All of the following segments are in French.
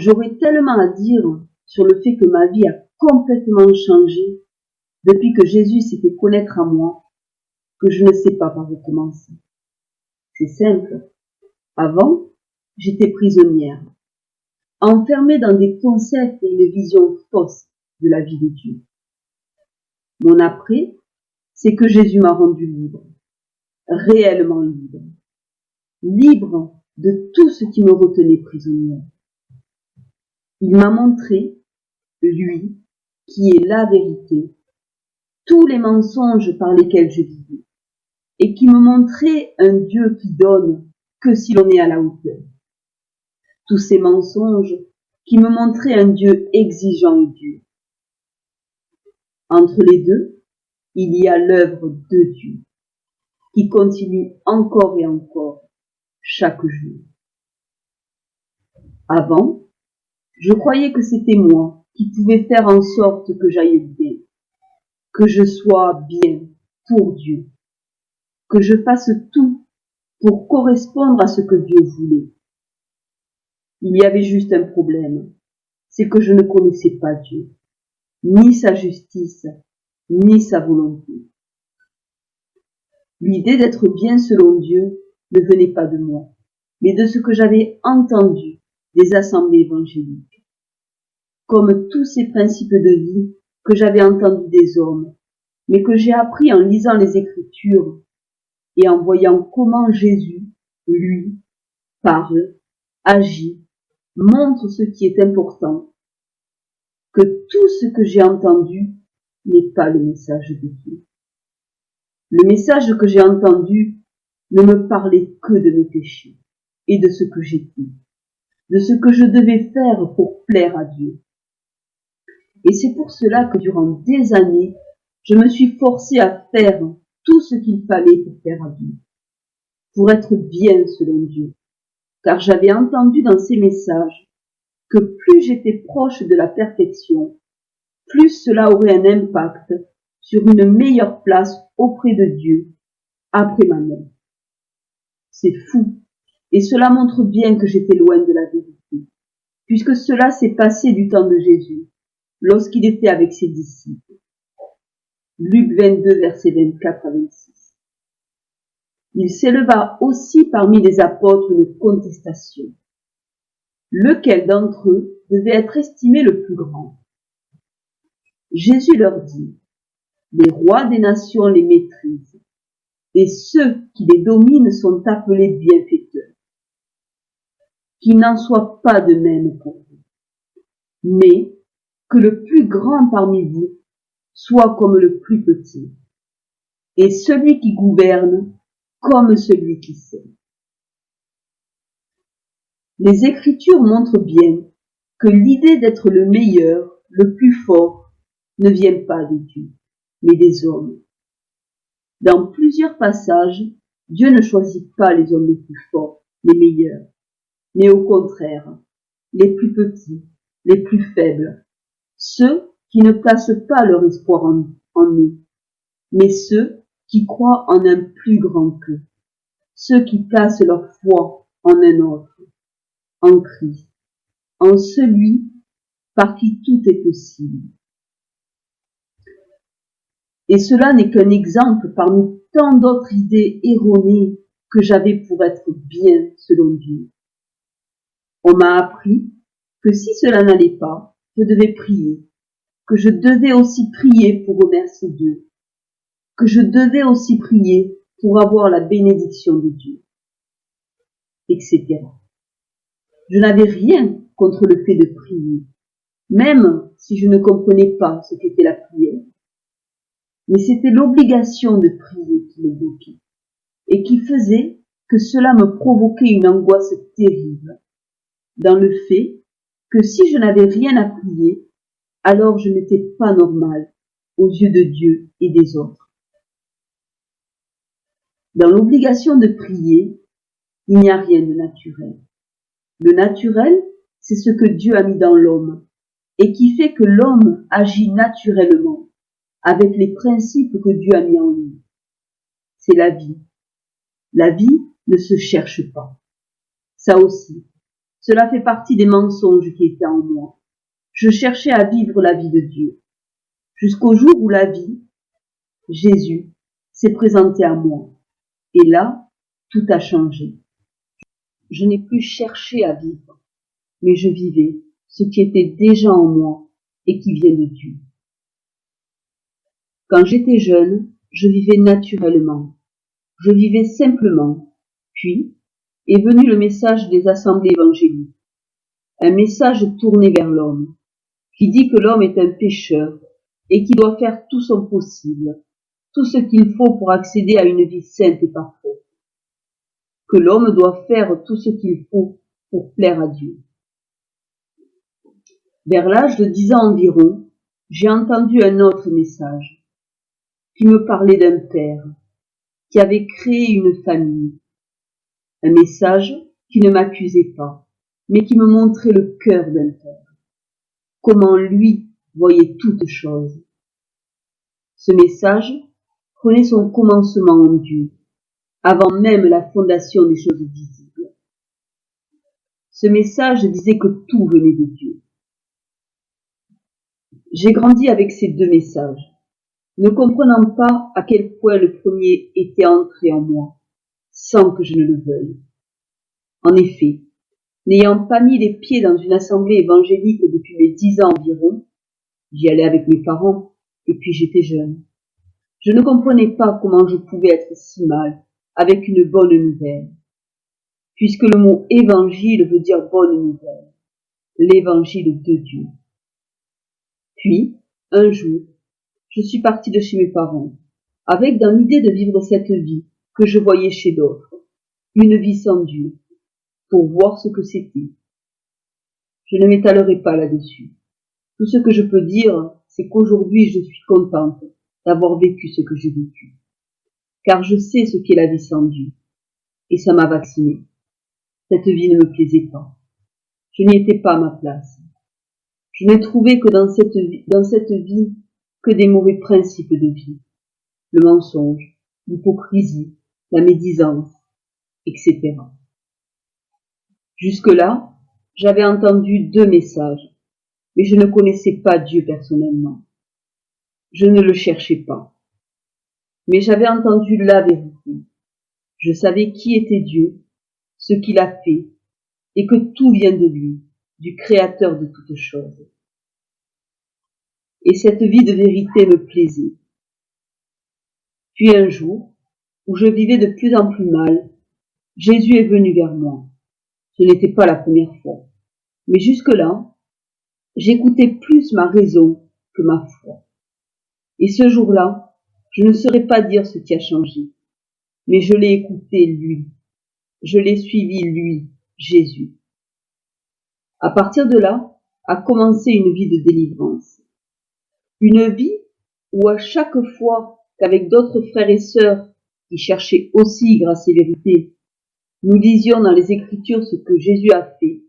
j'aurais tellement à dire sur le fait que ma vie a complètement changé depuis que Jésus s'est fait connaître à moi, que je ne sais pas par où commencer. C'est simple. Avant, j'étais prisonnière, enfermée dans des concepts et une vision fausse de la vie de Dieu. Mon après, c'est que Jésus m'a rendue libre, réellement libre, libre de tout ce qui me retenait prisonnière. Il m'a montré, lui, qui est la vérité, tous les mensonges par lesquels je vivais, et qui me montrait un Dieu qui donne que si l'on est à la hauteur. Tous ces mensonges qui me montraient un Dieu exigeant et dur. Entre les deux, il y a l'œuvre de Dieu, qui continue encore et encore, chaque jour. Avant, je croyais que c'était moi qui pouvais faire en sorte que j'aille bien, que je sois bien pour Dieu, que je fasse tout pour correspondre à ce que Dieu voulait. Il y avait juste un problème, c'est que je ne connaissais pas Dieu, ni sa justice, ni sa volonté. L'idée d'être bien selon Dieu ne venait pas de moi, mais de ce que j'avais entendu des assemblées évangéliques, comme tous ces principes de vie que j'avais entendus des hommes, mais que j'ai appris en lisant les Écritures et en voyant comment Jésus, lui, parle, agit, montre ce qui est important, que tout ce que j'ai entendu n'est pas le message de Dieu. Le message que j'ai entendu ne me parlait que de mes péchés et de ce que j'étais, de ce que je devais faire pour plaire à Dieu. Et c'est pour cela que durant des années, je me suis forcée à faire tout ce qu'il fallait pour plaire à Dieu, pour être bien selon Dieu, car j'avais entendu dans ces messages que plus j'étais proche de la perfection, plus cela aurait un impact sur une meilleure place auprès de Dieu après ma mort. C'est fou, et cela montre bien que j'étais loin de la vérité, puisque cela s'est passé du temps de Jésus, lorsqu'il était avec ses disciples. Luc 22, versets 24 à 26. Il s'éleva aussi parmi les apôtres une contestation. Lequel d'entre eux devait être estimé le plus grand? Jésus leur dit, les rois des nations les maîtrisent, et ceux qui les dominent sont appelés bienfaiteurs. Qu'il n'en soit pas de même pour vous, mais que le plus grand parmi vous soit comme le plus petit, et celui qui gouverne comme celui qui sait. Les Écritures montrent bien que l'idée d'être le meilleur, le plus fort, ne vient pas de Dieu, mais des hommes. Dans plusieurs passages, Dieu ne choisit pas les hommes les plus forts, les meilleurs, mais au contraire, les plus petits, les plus faibles, ceux qui ne placent pas leur espoir en eux, mais ceux qui croient en un plus grand qu'eux, ceux qui placent leur foi en un autre, en Christ, en celui par qui tout est possible. Et cela n'est qu'un exemple parmi tant d'autres idées erronées que j'avais pour être bien selon Dieu. On m'a appris que si cela n'allait pas, je devais prier, que je devais aussi prier pour remercier Dieu, que je devais aussi prier pour avoir la bénédiction de Dieu, etc. Je n'avais rien contre le fait de prier, même si je ne comprenais pas ce qu'était la prière. Mais c'était l'obligation de prier qui me bloquait, et qui faisait que cela me provoquait une angoisse terrible, dans le fait que si je n'avais rien à prier, alors je n'étais pas normale aux yeux de Dieu et des autres. Dans l'obligation de prier, il n'y a rien de naturel. Le naturel, c'est ce que Dieu a mis dans l'homme, et qui fait que l'homme agit naturellement, avec les principes que Dieu a mis en lui. C'est la vie. La vie ne se cherche pas. Ça aussi, Cela fait partie des mensonges qui étaient en moi. Je cherchais à vivre la vie de Dieu. Jusqu'au jour où la vie, Jésus, s'est présenté à moi. Et là, tout a changé. Je n'ai plus cherché à vivre, mais je vivais ce qui était déjà en moi et qui vient de Dieu. Quand j'étais jeune, je vivais naturellement. Je vivais simplement. Puis est venu le message des assemblées évangéliques. Un message tourné vers l'homme, qui dit que l'homme est un pécheur et qu'il doit faire tout son possible, tout ce qu'il faut pour accéder à une vie sainte et parfaite. Que l'homme doit faire tout ce qu'il faut pour plaire à Dieu. Vers l'âge de 10 ans environ, j'ai entendu un autre message qui me parlait d'un père qui avait créé une famille. Un message qui ne m'accusait pas, mais qui me montrait le cœur d'un père. Comment lui voyait toutes choses. Ce message prenait son commencement en Dieu, avant même la fondation des choses visibles. Ce message disait que tout venait de Dieu. J'ai grandi avec ces deux messages, ne comprenant pas à quel point le premier était entré en moi, sans que je ne le veuille. En effet, n'ayant pas mis les pieds dans une assemblée évangélique depuis mes 10 ans environ, j'y allais avec mes parents, et puis j'étais jeune. Je ne comprenais pas comment je pouvais être si mal avec une bonne nouvelle, puisque le mot évangile veut dire bonne nouvelle, l'évangile de Dieu. Puis, un jour, je suis partie de chez mes parents, avec dans l'idée de vivre cette vie que je voyais chez d'autres, une vie sans Dieu, pour voir ce que c'était. Je ne m'étalerai pas là-dessus. Tout ce que je peux dire, c'est qu'aujourd'hui je suis contente d'avoir vécu ce que j'ai vécu, car je sais ce qu'est la vie sans Dieu, et ça m'a vaccinée. Cette vie ne me plaisait pas. Je n'y étais pas à ma place. Je n'ai trouvé que dans cette vie que des mauvais principes de vie, le mensonge, l'hypocrisie, la médisance, etc. Jusque-là, j'avais entendu 2 messages, mais je ne connaissais pas Dieu personnellement. Je ne le cherchais pas. Mais j'avais entendu la vérité. Je savais qui était Dieu, ce qu'il a fait, et que tout vient de lui, du Créateur de toutes choses. Et cette vie de vérité me plaisait. Puis un jour, où je vivais de plus en plus mal, Jésus est venu vers moi. Ce n'était pas la première fois. Mais jusque-là, j'écoutais plus ma raison que ma foi. Et ce jour-là, je ne saurais pas dire ce qui a changé, mais je l'ai écouté lui. Je l'ai suivi lui, Jésus. À partir de là, a commencé une vie de délivrance. Une vie où à chaque fois qu'avec d'autres frères et sœurs qui cherchaient aussi grâce et vérité, nous lisions dans les Écritures ce que Jésus a fait,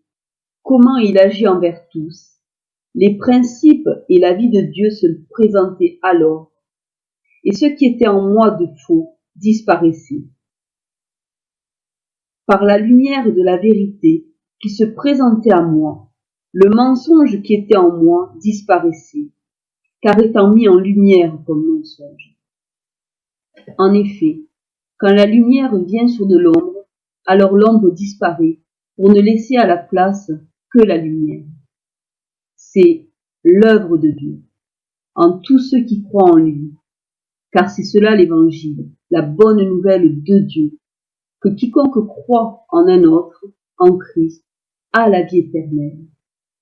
comment il agit envers tous, les principes et la vie de Dieu se présentaient alors, et ce qui était en moi de faux disparaissait. Par la lumière de la vérité qui se présentait à moi, le mensonge qui était en moi disparaissait, car étant mis en lumière comme mensonge. En effet, quand la lumière vient sur de l'ombre, alors l'ombre disparaît pour ne laisser à la place que la lumière. C'est l'œuvre de Dieu, en tous ceux qui croient en lui, car c'est cela l'évangile, la bonne nouvelle de Dieu, que quiconque croit en un autre, en Christ, a la vie éternelle,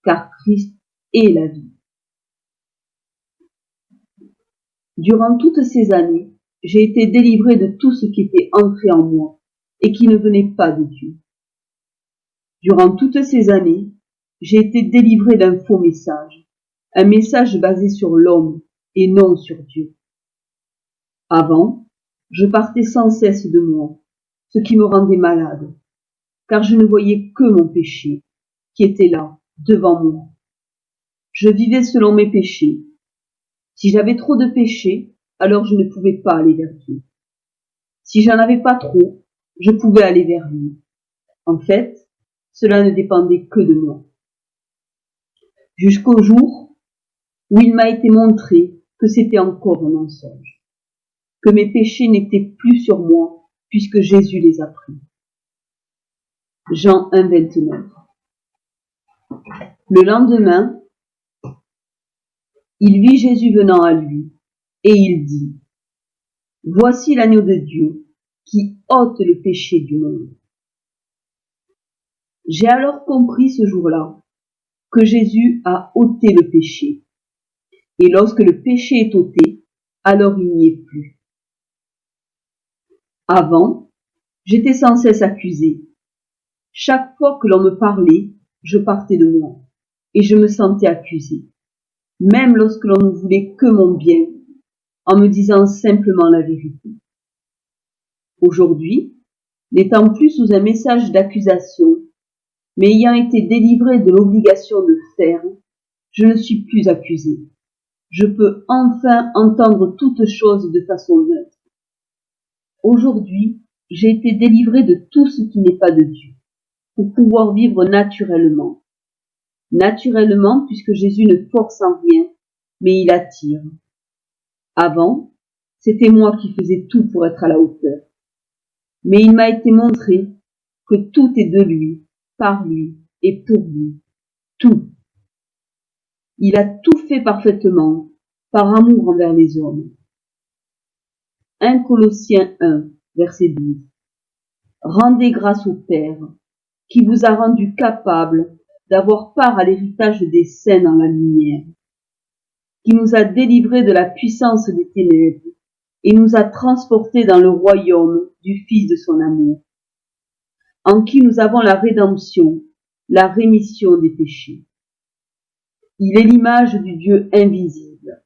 car Christ est la vie. Durant toutes ces années, j'ai été délivré de tout ce qui était entré en moi et qui ne venait pas de Dieu. Durant toutes ces années, j'ai été délivré d'un faux message, un message basé sur l'homme et non sur Dieu. Avant, je partais sans cesse de moi, ce qui me rendait malade, car je ne voyais que mon péché, qui était là, devant moi. Je vivais selon mes péchés. Si j'avais trop de péchés, alors je ne pouvais pas aller vers Dieu. Si j'en avais pas trop, je pouvais aller vers lui. En fait, cela ne dépendait que de moi. Jusqu'au jour où il m'a été montré que c'était encore un mensonge, que mes péchés n'étaient plus sur moi puisque Jésus les a pris. Jean 1, 29. Le lendemain, il vit Jésus venant à lui, et il dit, « Voici l'agneau de Dieu qui ôte le péché du monde. » J'ai alors compris ce jour-là que Jésus a ôté le péché, et lorsque le péché est ôté, alors il n'y est plus. Avant, j'étais sans cesse accusé. Chaque fois que l'on me parlait, je partais de moi, et je me sentais accusé, même lorsque l'on ne voulait que mon bien, en me disant simplement la vérité. Aujourd'hui, n'étant plus sous un message d'accusation, mais ayant été délivré de l'obligation de faire, je ne suis plus accusé. Je peux enfin entendre toutes choses de façon neutre. Aujourd'hui, j'ai été délivré de tout ce qui n'est pas de Dieu, pour pouvoir vivre naturellement. Naturellement, puisque Jésus ne force en rien, mais il attire. Avant, c'était moi qui faisais tout pour être à la hauteur. Mais il m'a été montré que tout est de lui, par lui et pour lui. Tout. Il a tout fait parfaitement, par amour envers les hommes. 1 Colossiens 1, verset 12. Rendez grâce au Père, qui vous a rendu capable d'avoir part à l'héritage des saints dans la lumière, qui nous a délivrés de la puissance des ténèbres et nous a transportés dans le royaume du Fils de son amour, en qui nous avons la rédemption, la rémission des péchés. Il est l'image du Dieu invisible,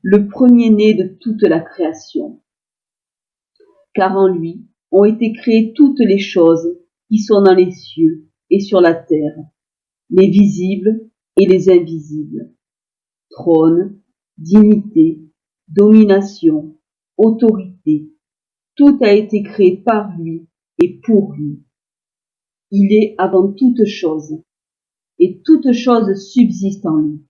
le premier-né de toute la création, car en lui ont été créées toutes les choses qui sont dans les cieux et sur la terre, les visibles et les invisibles. Trône, dignité, domination, autorité, tout a été créé par lui et pour lui. Il est avant toute chose, et toute chose subsiste en lui.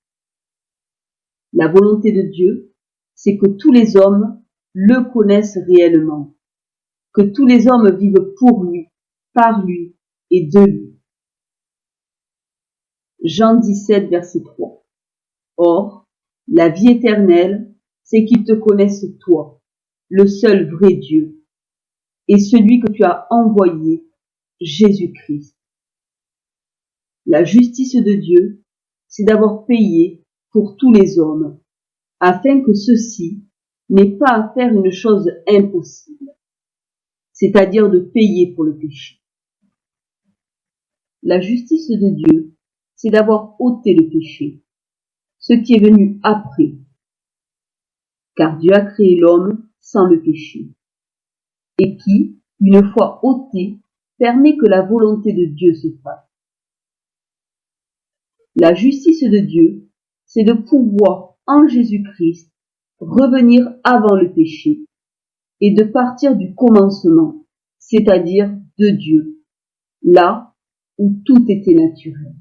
La volonté de Dieu, c'est que tous les hommes le connaissent réellement, que tous les hommes vivent pour lui, par lui et de lui. Jean 17, verset 3. Or, la vie éternelle, c'est qu'ils te connaissent toi, le seul vrai Dieu, et celui que tu as envoyé, Jésus-Christ. La justice de Dieu, c'est d'avoir payé pour tous les hommes, afin que ceux-ci n'aient pas à faire une chose impossible, c'est-à-dire de payer pour le péché. La justice de Dieu, c'est d'avoir ôté le péché, ce qui est venu après, car Dieu a créé l'homme sans le péché, et qui, une fois ôté, permet que la volonté de Dieu se fasse. La justice de Dieu, c'est de pouvoir, en Jésus-Christ, revenir avant le péché, et de partir du commencement, c'est-à-dire de Dieu, là où tout était naturel.